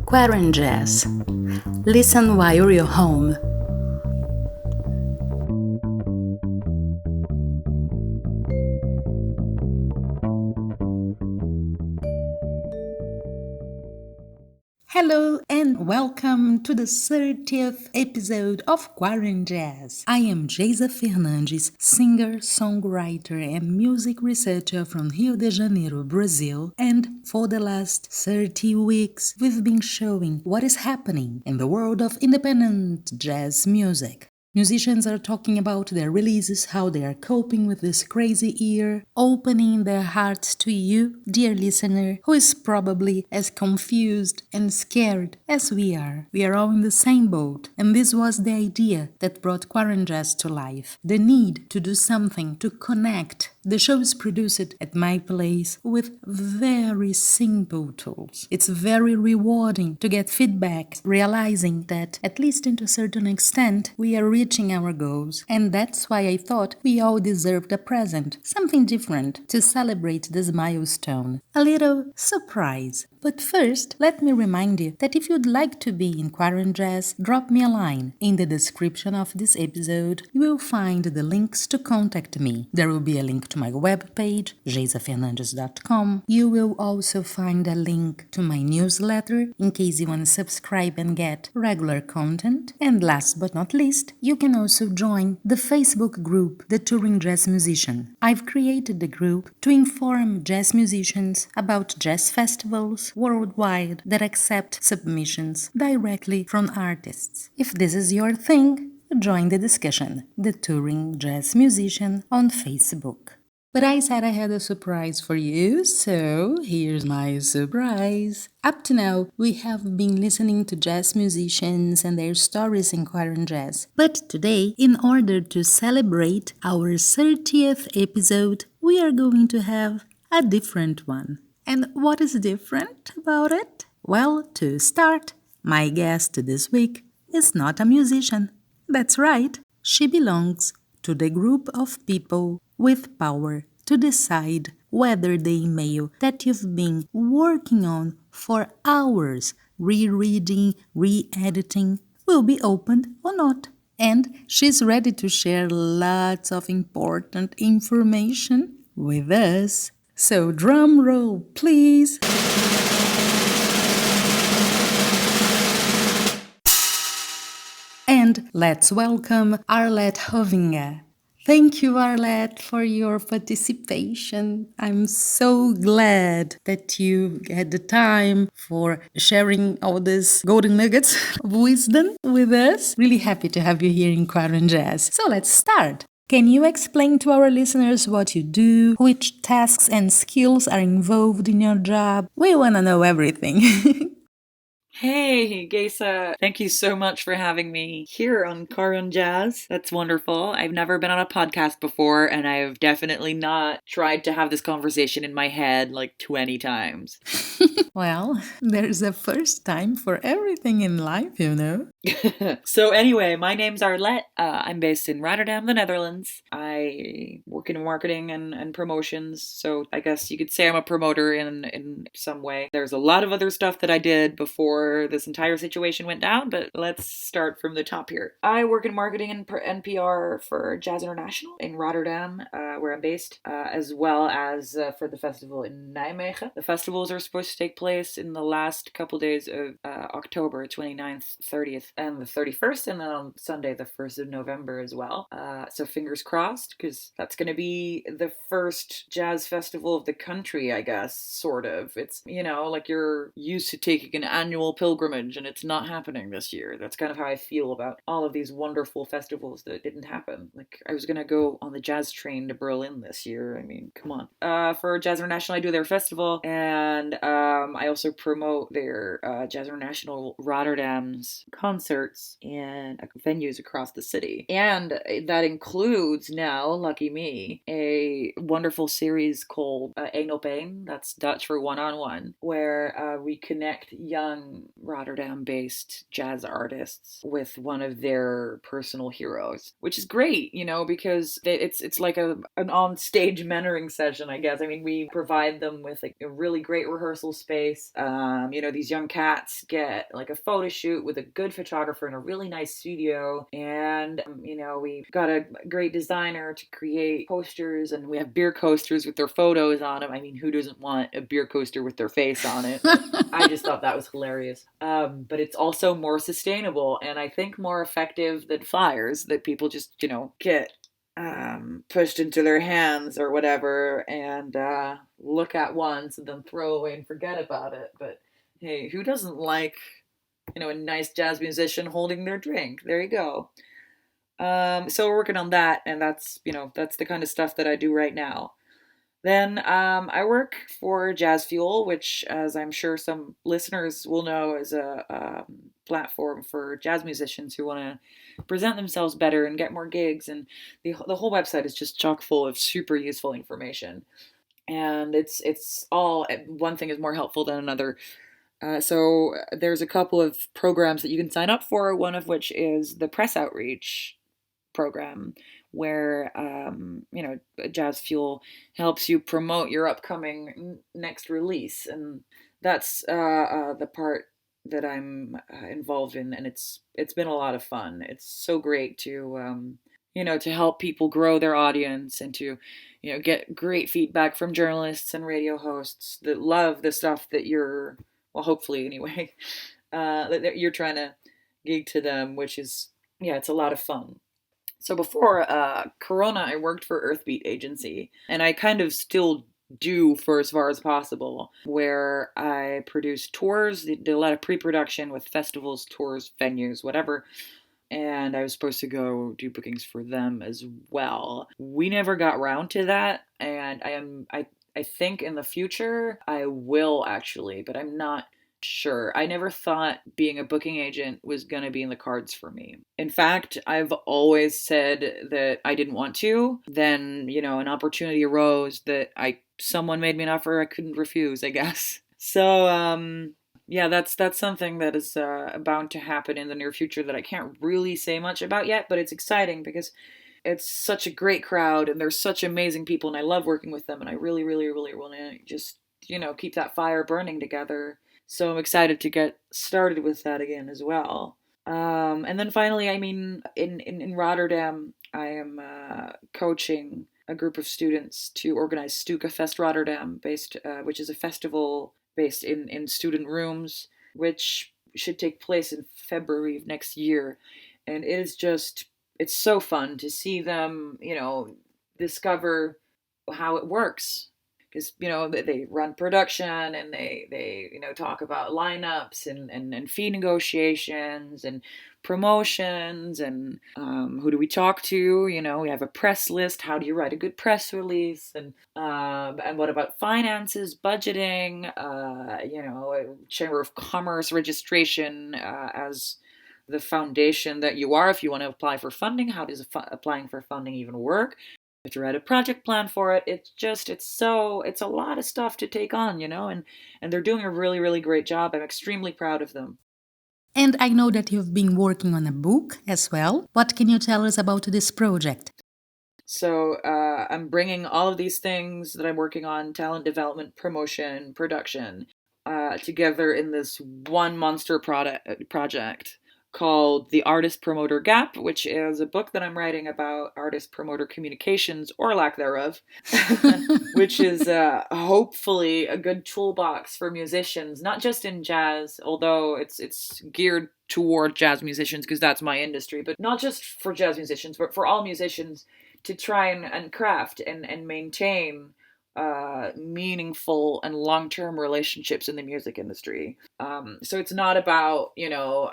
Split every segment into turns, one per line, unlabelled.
QuaranJazz. Listen while you're home. Hello and welcome to the 30th episode of QuaranJazz. I am Geisa Fernandes, singer, songwriter and music researcher from Rio de Janeiro, Brazil, and for the last 30 weeks we've been showing what is happening in the world of independent jazz music. Musicians are talking about their releases, how they are coping with this crazy year, opening their hearts to you, dear listener, who is probably as confused and scared as we are. We are all in the same boat, and this was the idea that brought QuaranJazz to life. The need to do something to connect. The show is produced at my place with very simple tools. It's very rewarding to get feedback, realizing that, at least to a certain extent, we are reaching our goals. And that's why I thought we all deserved a present, something different, to celebrate this milestone. A little surprise. But first, let me remind you that if you'd like to be in QuaranJazz, drop me a line. In the description of this episode, you will find the links to contact me. There will be a link to my webpage, geisafernandes.com. You will also find a link to my newsletter, in case you want to subscribe and get regular content. And last but not least, you can also join the Facebook group, The Touring Jazz Musician. I've created the group to inform jazz musicians about jazz festivals worldwide that accept submissions directly from artists. If this is your thing, join the discussion, The Touring Jazz Musician on Facebook. But I said I had a surprise for you, so here's my surprise. Up to now, we have been listening to jazz musicians and their stories in QuaranJazz. But today, in order to celebrate our 30th episode, we are going to have a different one. And what is different about it? Well, to start, my guest this week is not a musician. That's right, she belongs to the group of people with power to decide whether the email that you've been working on for hours, rereading, re-editing, will be opened or not. And she's ready to share lots of important information with us. So drum roll, please. And let's welcome Arlette Hovinga. Thank you, Arlette, for your participation. I'm so glad that you had the time for sharing all these golden nuggets of wisdom with us. Really happy to have you here in QuaranJazz. So let's start. Can you explain to our listeners what you do, which tasks and skills are involved in your job? We want to know everything.
Hey, Geisa. Thank you so much for having me here on QuaranJazz. That's wonderful. I've never been on a podcast before, and I've definitely not tried to have this conversation in my head like 20 times.
Well, there's a first time for everything in life, you know.
So anyway, my name's Arlette. I'm based in Rotterdam, the Netherlands. I work in marketing and promotions, so I guess you could say I'm a promoter in some way. There's a lot of other stuff that I did before this entire situation went down, but let's start from the top here. I work in marketing and NPR for Jazz International in Rotterdam, where I'm based, as well as for the festival in Nijmegen. The festivals are supposed to take place in the last couple days of October, 29th, 30th, and the 31st, and then on Sunday, the 1st of November as well. So fingers crossed, because that's going to be the first jazz festival of the country, I guess, sort of. It's, like you're used to taking an annual pilgrimage, and it's not happening this year. That's kind of how I feel about all of these wonderful festivals that didn't happen. Like, I was going to go on the jazz train to Berlin this year. I mean, come on. For Jazz International, I do their festival, and I also promote their Jazz International Rotterdam's concerts in venues across the city. And that includes now, lucky me, a wonderful series called Één op Één, that's Dutch for one-on-one, where we connect young Rotterdam-based jazz artists with one of their personal heroes, which is great, because it's like an on-stage mentoring session, I guess. I mean, we provide them with like a really great rehearsal space. These young cats get like a photo shoot with a good photographer in a really nice studio, and we got a great designer to create posters, and we have beer coasters with their photos on them. I mean, who doesn't want a beer coaster with their face on it? I just thought that was hilarious. But it's also more sustainable and I think more effective than flyers that people just, get pushed into their hands or whatever and look at once and then throw away and forget about it. But hey, who doesn't like, a nice jazz musician holding their drink? There you go. So we're working on that, and that's the kind of stuff that I do right now. Then I work for Jazz Fuel, which, as I'm sure some listeners will know, is a platform for jazz musicians who want to present themselves better and get more gigs. And the whole website is just chock full of super useful information. And it's all, one thing is more helpful than another. So there's a couple of programs that you can sign up for, one of which is the press outreach program, where Jazz Fuel helps you promote your upcoming next release, and that's the part that I'm involved in, and it's been a lot of fun. It's so great to to help people grow their audience and to get great feedback from journalists and radio hosts that love the stuff that you're, well, hopefully anyway, that you're trying to gig to them, which is, it's a lot of fun. So before Corona, I worked for Earthbeat Agency, and I kind of still do for as far as possible, where I produce tours, did a lot of pre-production with festivals, tours, venues, whatever, and I was supposed to go do bookings for them as well. We never got around to that, and I think in the future I will actually, but I'm not sure. I never thought being a booking agent was going to be in the cards for me. In fact, I've always said that I didn't want to. Then, an opportunity arose that someone made me an offer I couldn't refuse, I guess. So, that's something that is bound to happen in the near future that I can't really say much about yet, but it's exciting because it's such a great crowd and they're such amazing people and I love working with them and I really, really, really want to just, keep that fire burning together. So I'm excited to get started with that again as well. And then finally, I mean, in Rotterdam, I am coaching a group of students to organize Stuka Fest Rotterdam, which is a festival based in student rooms, which should take place in February of next year. And it is it's so fun to see them, discover how it works. Because, they run production and they talk about lineups and fee negotiations and promotions and who do we talk to? We have a press list. How do you write a good press release? And what about finances, budgeting, Chamber of Commerce registration as the foundation that you are if you want to apply for funding. How does applying for funding even work? To write a project plan for it. It's a lot of stuff to take on, and they're doing a really, really great job. I'm extremely proud of them.
And I know that you've been working on a book as well. What can you tell us about this project?
So I'm bringing all of these things that I'm working on, talent development, promotion, production, together in this one monster project called The Artist Promoter Gap, which is a book that I'm writing about artist promoter communications or lack thereof, which is hopefully a good toolbox for musicians, not just in jazz, although it's geared toward jazz musicians because that's my industry, but not just for jazz musicians, but for all musicians to try and craft and maintain meaningful and long-term relationships in the music industry. So it's not about,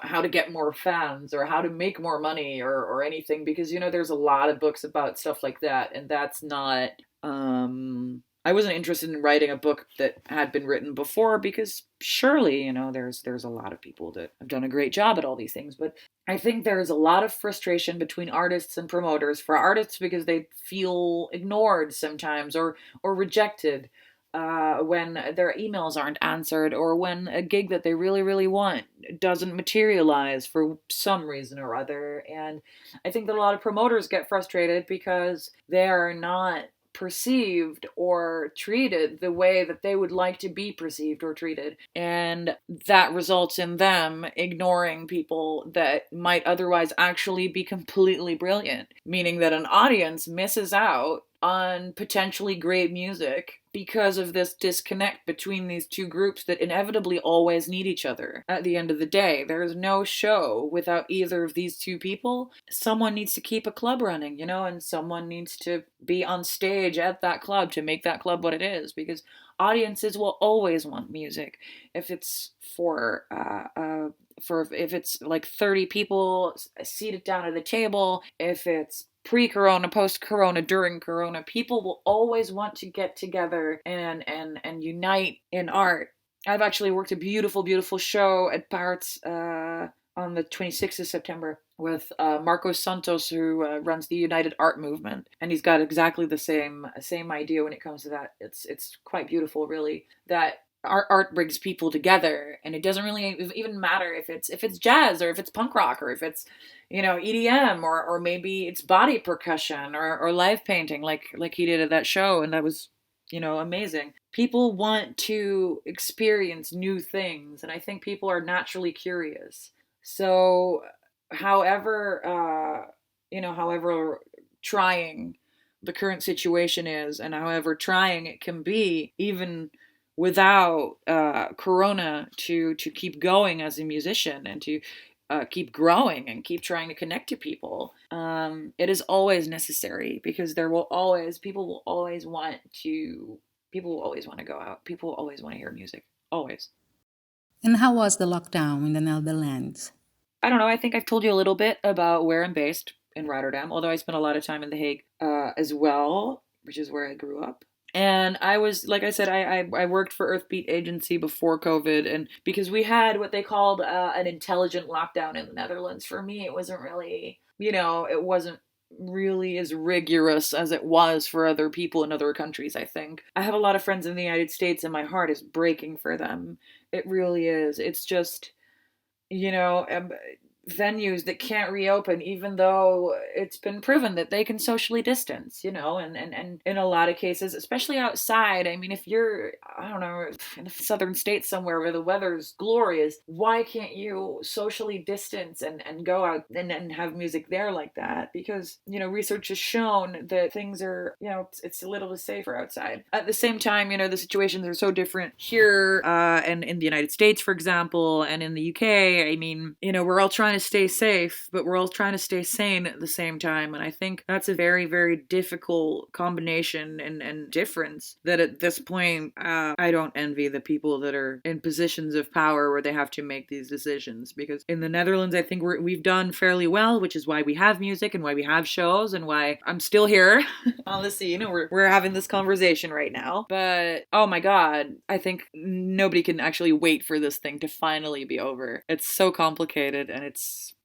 how to get more fans or how to make more money or anything, because, there's a lot of books about stuff like that. And that's not, I wasn't interested in writing a book that had been written before because surely, there's a lot of people that have done a great job at all these things. But I think there's a lot of frustration between artists and promoters. For artists, because they feel ignored sometimes or rejected. when their emails aren't answered, or when a gig that they really, really want doesn't materialize for some reason or other. And I think that a lot of promoters get frustrated because they are not perceived or treated the way that they would like to be perceived or treated. And that results in them ignoring people that might otherwise actually be completely brilliant, meaning that an audience misses out on potentially great music because of this disconnect between these two groups that inevitably always need each other. At the end of the day, there is no show without either of these two people. Someone needs to keep a club running, and someone needs to be on stage at that club to make that club what it is, because audiences will always want music. If it's if it's like 30 people seated down at the table, if it's pre-corona, post-corona, during corona, people will always want to get together and unite in art. I've actually worked a beautiful show at Parts on the 26th of September with Marcos Santos, who runs the United Art Movement, and he's got exactly the same idea when it comes to that. It's quite beautiful, really, that art brings people together, and it doesn't really even matter if it's jazz, or if it's punk rock, or if it's EDM, or maybe it's body percussion, or live painting, like he did at that show, and that was amazing. People want to experience new things, and I think people are naturally curious. So however trying the current situation is, and however trying it can be, even without corona, to keep going as a musician, and to keep growing and keep trying to connect to people, it is always necessary, because people will always want to go out. People will always want to hear music, always.
And how was the lockdown in the Netherlands?
I don't know. I think I've told you a little bit about where I'm based in Rotterdam, although I spent a lot of time in The Hague as well, which is where I grew up. And I was, like I said, I worked for Earthbeat Agency before COVID, and because we had what they called an intelligent lockdown in the Netherlands, for me, it wasn't really, it wasn't really as rigorous as it was for other people in other countries, I think. I have a lot of friends in the United States, and my heart is breaking for them. It really is. It's just, you know, venues that can't reopen, even though it's been proven that they can socially distance, and in a lot of cases, especially outside. I mean, if you're, I don't know, in a southern state somewhere where the weather's glorious, why can't you socially distance and go out and have music there like that? Because, research has shown that things are, it's a little safer outside. At the same time, the situations are so different here and in the United States, for example, and in the UK. I mean, we're all trying to stay safe, but we're all trying to stay sane at the same time. And I think that's a very, very difficult combination and difference that at this point, I don't envy the people that are in positions of power where they have to make these decisions. Because in the Netherlands, I think we've done fairly well, which is why we have music and why we have shows and why I'm still here on the scene. And we're having this conversation right now. But, oh my God, I think nobody can actually wait for this thing to finally be over. It's so complicated, and it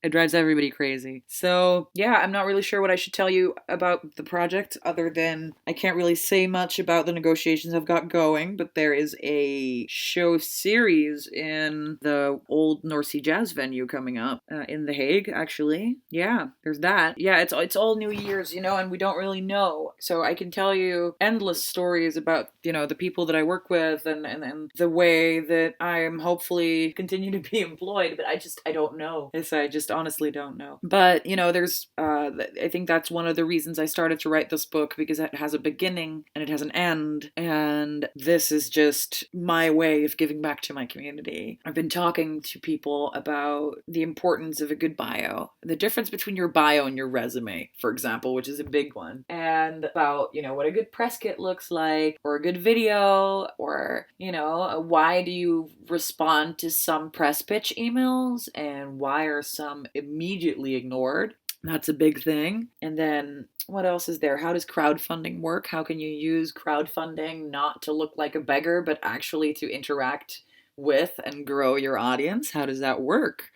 drives everybody crazy. So yeah, I'm not really sure what I should tell you about the project, other than I can't really say much about the negotiations I've got going, but there is a show series in the old North Sea Jazz venue coming up in The Hague, actually. Yeah, there's that. Yeah, it's all New Year's, and we don't really know. So I can tell you endless stories about, the people that I work with and the way that I am hopefully continue to be employed, but I don't know. I just honestly don't know. But, there's, I think that's one of the reasons I started to write this book, because it has a beginning and it has an end. And this is just my way of giving back to my community. I've been talking to people about the importance of a good bio, the difference between your bio and your resume, for example, which is a big one, and about, what a good press kit looks like, or a good video, or, why do you respond to some press pitch emails and why are some immediately ignored? That's a big thing. And then what else is there? How does crowdfunding work? How can you use crowdfunding not to look like a beggar, but actually to interact with and grow your audience? How does that work?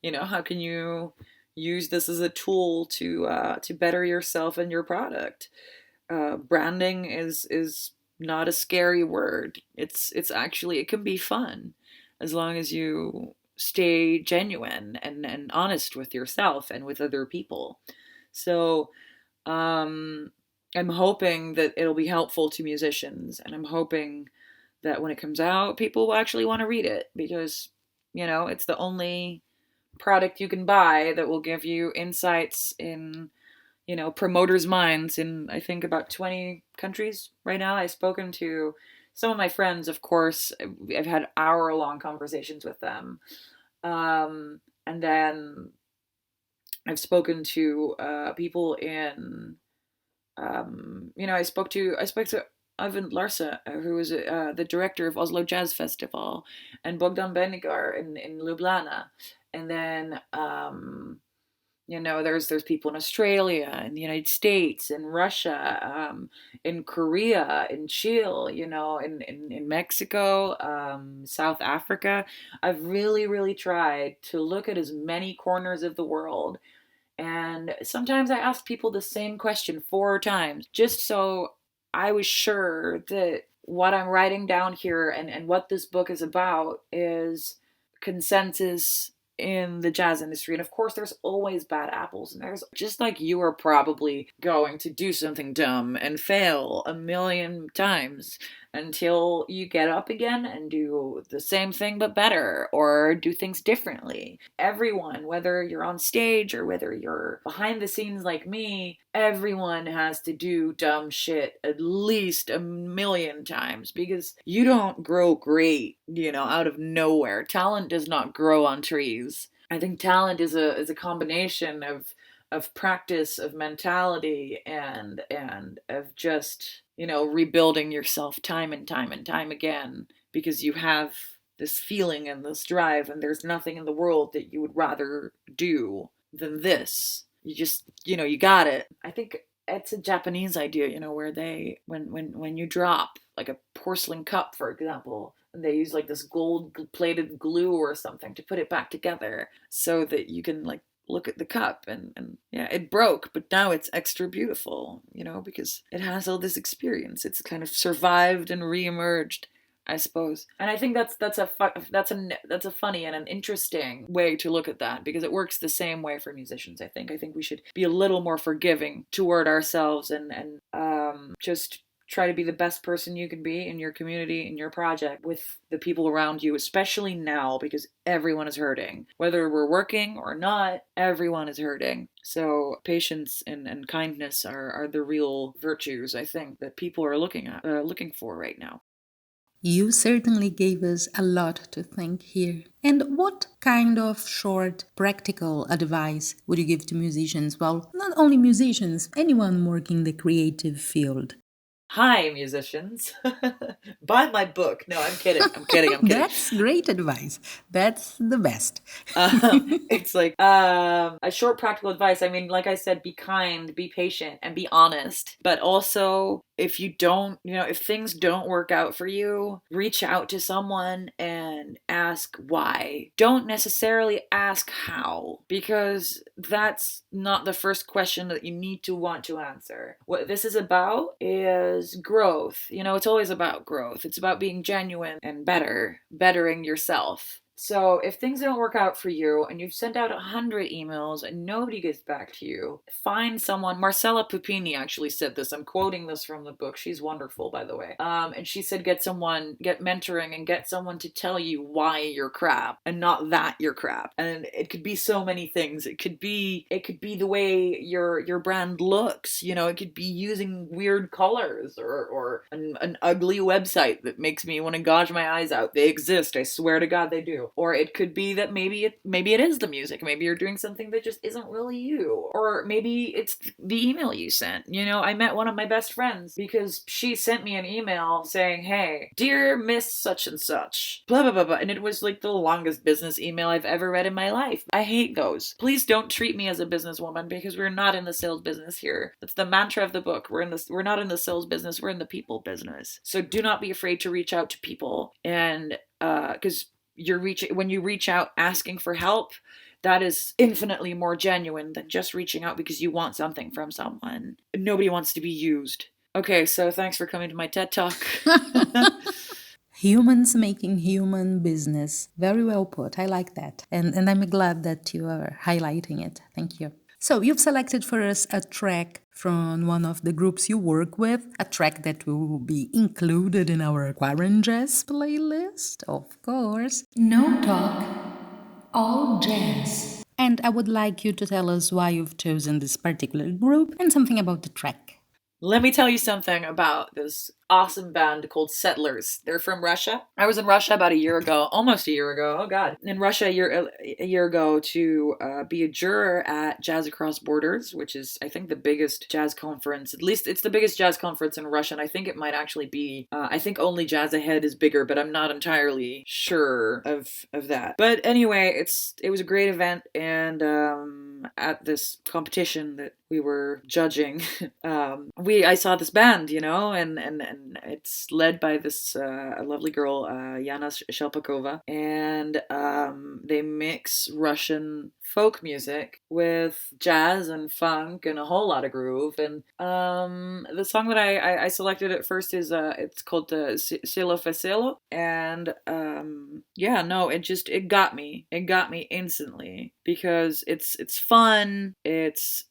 How can you use this as a tool to better yourself and your product? Branding is not a scary word. It's actually, it can be fun as long as you stay genuine and honest with yourself and with other people. So um, I'm hoping that it'll be helpful to musicians, and I'm hoping that when it comes out, people will actually want to read it because, it's the only product you can buy that will give you insights in, promoters' minds in, I think, about 20 countries right now. I've spoken to some of my friends, of course. I've had hour-long conversations with them. And then I've spoken to people in, I spoke to Ivan Larsa, who is the director of Oslo Jazz Festival, and Bogdan Benigar in Ljubljana. And then, there's people in Australia, in the United States, in Russia, in Korea, in Chile, in Mexico, South Africa. I've really, really tried to look at as many corners of the world. And sometimes I ask people the same question 4 times, just so I was sure that what I'm writing down here and what this book is about is consensus in the jazz industry. And of course, there's always bad apples, and there's, just like you are probably going to do something dumb and fail a million times until you get up again and do the same thing but better, or do things differently. Everyone, whether you're on stage or whether you're behind the scenes like me, everyone has to do dumb shit at least a million times, because you don't grow great, out of nowhere. Talent does not grow on trees. I think talent is a combination of practice, of mentality, and of just, rebuilding yourself time and time and time again, because you have this feeling and this drive, and there's nothing in the world that you would rather do than this. You just, you got it. I think it's a Japanese idea, where they, when you drop like a porcelain cup, for example, and they use like this gold plated glue or something to put it back together so that you can like look at the cup and yeah, it broke, but now it's extra beautiful, because it has all this experience. It's kind of survived and reemerged, I suppose. And I think that's a funny and an interesting way to look at that, because it works the same way for musicians. I think we should be a little more forgiving toward ourselves and just try to be the best person you can be in your community, in your project, with the people around you, especially now, because everyone is hurting. Whether we're working or not, everyone is hurting. So patience and kindness are the real virtues, I think, that people are looking for right now.
You certainly gave us a lot to think here. And what kind of short, practical advice would you give to musicians? Well, not only musicians, anyone working the creative field.
Hi, musicians. Buy my book. No, I'm kidding. I'm kidding.
That's great advice. That's the best.
It's like a short practical advice. I mean, like I said, be kind, be patient, and be honest. But also, if you don't, if things don't work out for you, reach out to someone and ask why. Don't necessarily ask how, because that's not the first question that you need to want to answer. What this is about is growth. It's always about growth. It's about being genuine and bettering yourself. So if things don't work out for you and you've sent out 100 emails and nobody gets back to you, find someone. Marcella Pupini actually said this. I'm quoting this from the book. She's wonderful, by the way. And she said, get mentoring and get someone to tell you why you're crap and not that you're crap. And it could be so many things. It could be the way your brand looks. It could be using weird colors or an ugly website that makes me want to gouge my eyes out. They exist. I swear to God they do. Or it could be that maybe it is the music. Maybe you're doing something that just isn't really you. Or maybe it's the email you sent. I met one of my best friends because she sent me an email saying, "Hey, dear Miss such and such, blah, blah, blah, blah." And it was like the longest business email I've ever read in my life. I hate those. Please don't treat me as a businesswoman, because we're not in the sales business here. That's the mantra of the book. We're not in the sales business. We're in the people business. So do not be afraid to reach out to people. And because when you reach out asking for help, that is infinitely more genuine than just reaching out because you want something from someone. Nobody wants to be used. Okay, so thanks for coming to my TED Talk.
Humans making human business. Very well put. I like that. And I'm glad that you are highlighting it. Thank you. So you've selected for us a track from one of the groups you work with, a track that will be included in our QuaranJazz playlist, of course. No talk, all jazz. And I would like you to tell us why you've chosen this particular group and something about the track.
Let me tell you something about this awesome band called Settlers. They're from Russia. I was in Russia about a year ago, almost a year ago. Oh God, in Russia a year ago to be a juror at Jazz Across Borders, which is I think the biggest jazz conference. At least it's the biggest jazz conference in Russia, and I think it might actually be. I think only Jazz Ahead is bigger, but I'm not entirely sure of that. But anyway, it was a great event, and at this competition that we were judging, I saw this band, and it's led by this a lovely girl, Yana Shelpakova, and they mix Russian folk music with jazz and funk and a whole lot of groove. And the song that I selected at first is it's called Selo Feselo, and it got me instantly because it's fun, it's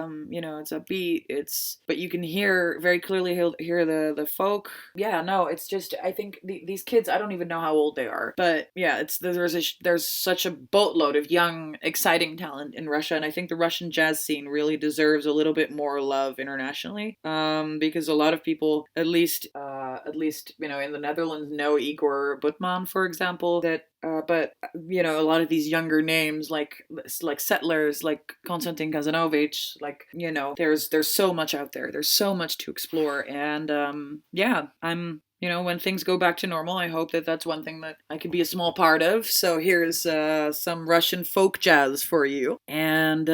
it's upbeat, but you can hear very clearly hear the folk. It's just I think these kids, I don't even know how old they are, but yeah, there's such a boatload of young exciting talent in Russia, and I think the Russian jazz scene really deserves a little bit more love internationally, because a lot of people, at least in the Netherlands, know Igor Butman, for example, but a lot of these younger names like Settlers, like Konstantin Kazanovich, there's so much out there. There's so much to explore, and I'm when things go back to normal, I hope that that's one thing that I could be a small part of. So here's some Russian folk jazz for you, and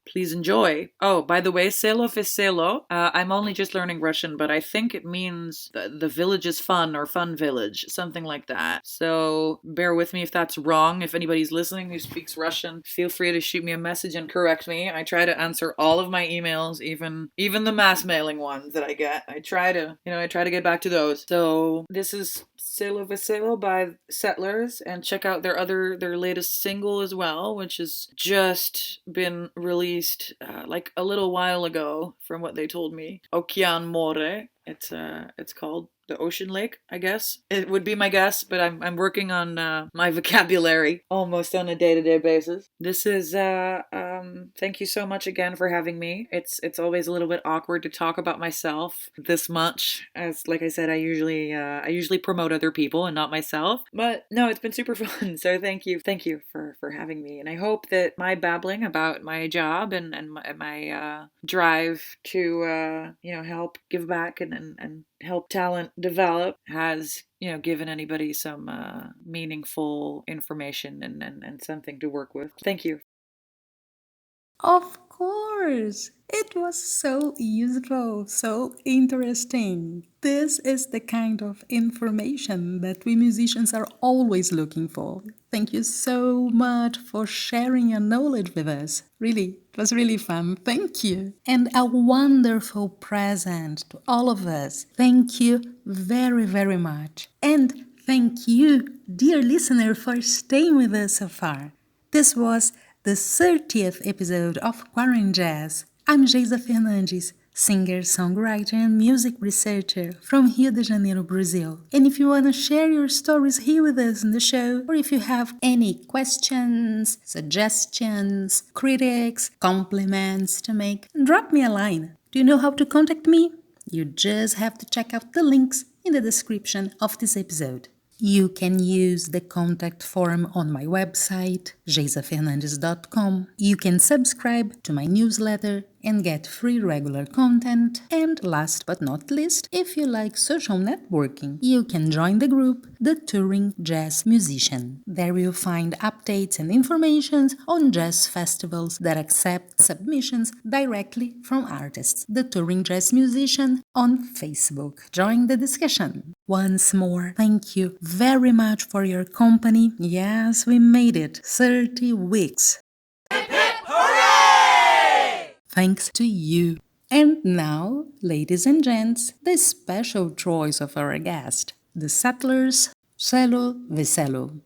please enjoy. Oh, by the way, Selo Veselo, I'm only just learning Russian, but I think it means the village is fun, or fun village, something like that. So bear with me if that's wrong. If anybody's listening who speaks Russian, feel free to shoot me a message and correct me. I try to answer all of my emails, even the mass mailing ones that I get. I try to get back to those. So this is Selo Veselo by Settlers, and check out their latest single as well, which has just been released like a little while ago, from what they told me. Okean More. It's called the Ocean Lake, I guess. It would be my guess, but I'm working on my vocabulary almost on a day-to-day basis. This is thank you so much again for having me. It's always a little bit awkward to talk about myself this much, as like I said, I usually promote other people and not myself. But no, it's been super fun. So thank you for having me, and I hope that my babbling about my job and my drive to help give back and help talent develop has given anybody some meaningful information and something to work with. Thank you.
Of course! It was so useful, so interesting. This is the kind of information that we musicians are always looking for. Thank you so much for sharing your knowledge with us. Really, it was really fun. Thank you. And a wonderful present to all of us. Thank you very, very much. And thank you, dear listener, for staying with us so far. This was the 30th episode of QuaranJazz. I'm Geisa Fernandes, singer, songwriter, and music researcher from Rio de Janeiro, Brazil. And if you want to share your stories here with us in the show, or if you have any questions, suggestions, critics, compliments to make, drop me a line. Do you know how to contact me? You just have to check out the links in the description of this episode. You can use the contact form on my website, geisafernandes.com. You can subscribe to my newsletter and get free regular content. And last but not least, if you like social networking, you can join the group, The Touring Jazz Musician. There you'll find updates and information on jazz festivals that accept submissions directly from artists. The Touring Jazz Musician on Facebook. Join the discussion. Once more, thank you very much for your company. Yes, we made it. 30 weeks.
Hip, hip, hooray!
Thanks to you. And now, ladies and gents, the special choice of our guest, the Settlers, Celo Veselo.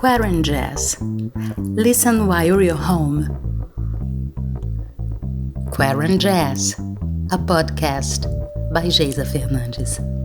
QuaranJazz. Listen while you're home. QuaranJazz, a podcast by Geisa Fernandes.